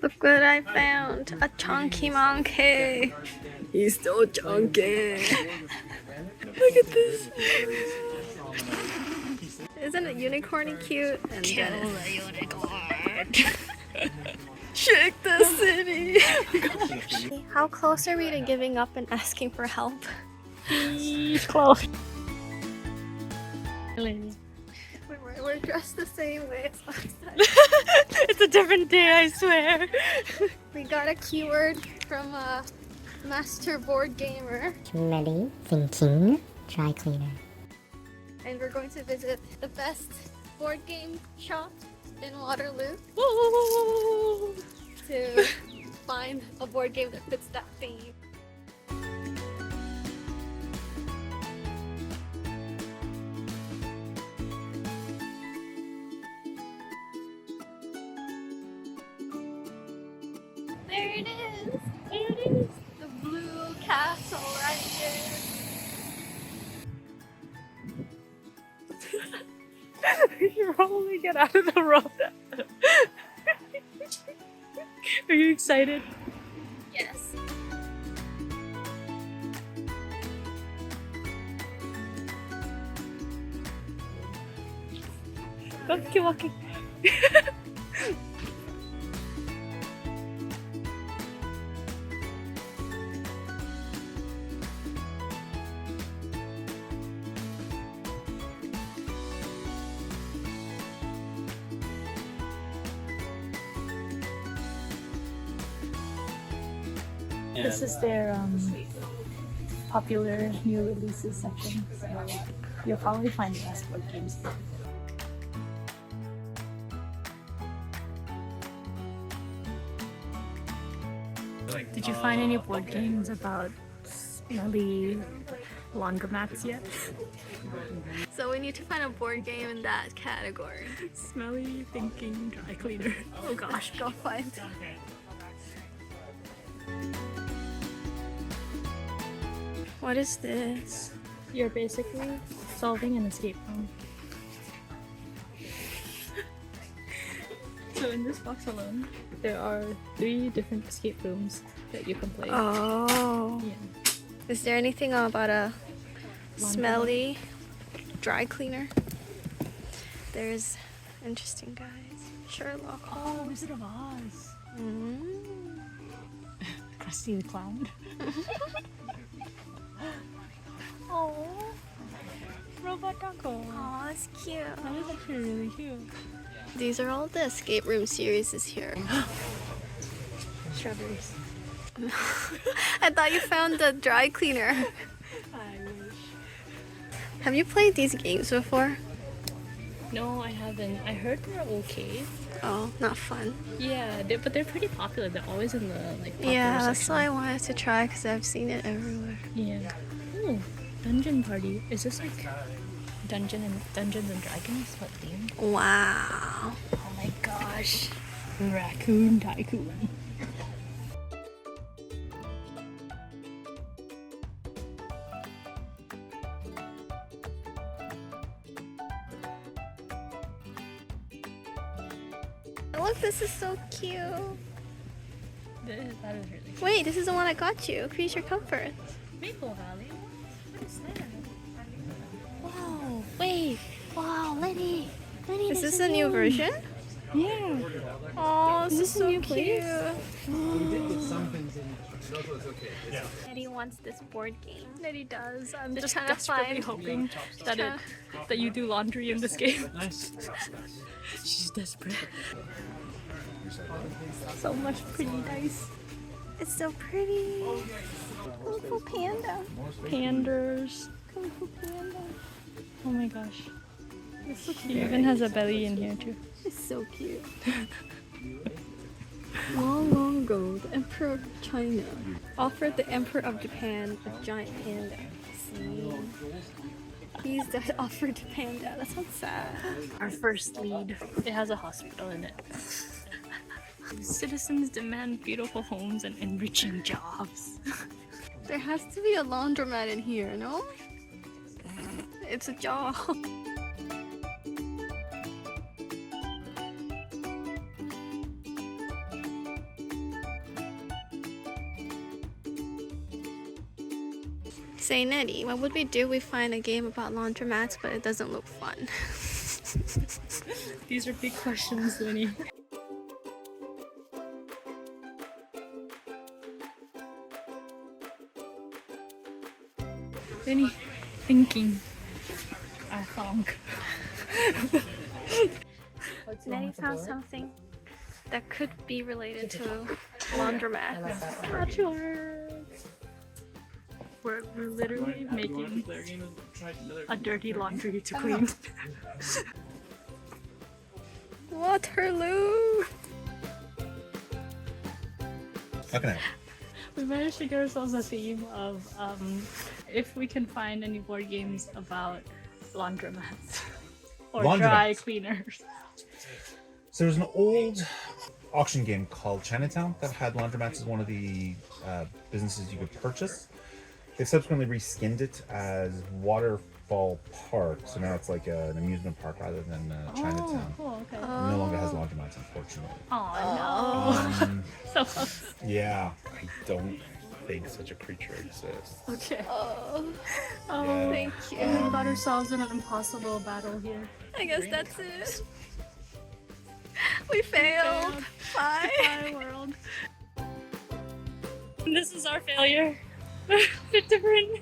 Look what I found! A chunky monkey! He's so chunky! Look at this! Isn't it unicorny cute? And Kill the unicorn. Shake the city! How close are we to giving up and asking for help? Close. We're dressed the same way as last time. It's a different day, I swear. We got a keyword from a master board gamer. Smelly, thinking, dry cleaner. And we're going to visit the best board game shop in Waterloo Woo! to find a board game that fits that theme. There it is! There it is! The blue castle right here. You're rolling it out of the road. Are you excited? Yes. Go, keep walking. This is their popular new releases section, so you'll probably find the best board games here. Did you find any board games about smelly laundromats yet? So we need to find a board game in that category. Smelly thinking dry cleaner. Oh gosh. Go find. What is this? You're basically solving an escape room. So in this box alone, there are 3 different escape rooms that you can play. Oh. Yeah. Is there anything about a smelly dry cleaner? There's interesting guys. Sherlock. Oh, Wizard of Oz. Mm. Krusty the Clown. Oh, Robot Taco. Oh, it's cute. That is actually really cute. These are all the escape room series is here. Strawberries. I thought you found the dry cleaner. I wish. Have you played these games before? No, I haven't. I heard they're okay. Oh, not fun. Yeah, but they're pretty popular. They're always in the popular Yeah, that's section. why I wanted to try because I've seen it everywhere. Yeah. Oh, Dungeon Party. Is this like Dungeons and Dragons? What theme? Wow. Oh my gosh. Raccoon Tycoon. Look, this is so cute. That is really cool. Wait, this is the one I got you. Creature Comfort. Maple Valley? What is that? Wow, wait. Wow, Lenny. Is this a new version? Yeah. Oh, this is this a so new cute. place? Eddie wants this board game. Nettie does. I'm Just just trying to desperately find- hoping that you do laundry in this game. She's desperate. So much pretty dice. It's so pretty. Kung Fu Panda. Panders. Kung Fu Panda. Oh my gosh. He even has a belly in here too. It's so cute. Long, long ago, the Emperor of China offered the Emperor of Japan a giant panda. See? He's the offered panda. That sounds sad. Our first lead. It has a hospital in it. Citizens demand beautiful homes and enriching jobs. There has to be a laundromat in here, no? It's a job. Say Nettie, what would we do if we find a game about laundromats but it doesn't look fun? These are big questions, Winnie. Winnie, thinking. I think. Nettie found something that could be related to laundromats. Not sure. We're literally making a dirty laundry to clean. Waterloo! Okay. We managed to get ourselves a theme of if we can find any board games about laundromats or dry cleaners. So there's an old auction game called Chinatown that had laundromats as one of the businesses you could purchase. They've subsequently reskinned it as Waterfall Park, so now it's like an amusement park rather than Chinatown. Oh, cool, okay. It no longer has laundromats, unfortunately. Oh no. So Yeah, I don't think such a creature exists. okay. Oh, Yeah. thank you. We got ourselves in an impossible battle here. I guess that's it. We failed. Bye. Bye, world. This is our failure. We're different.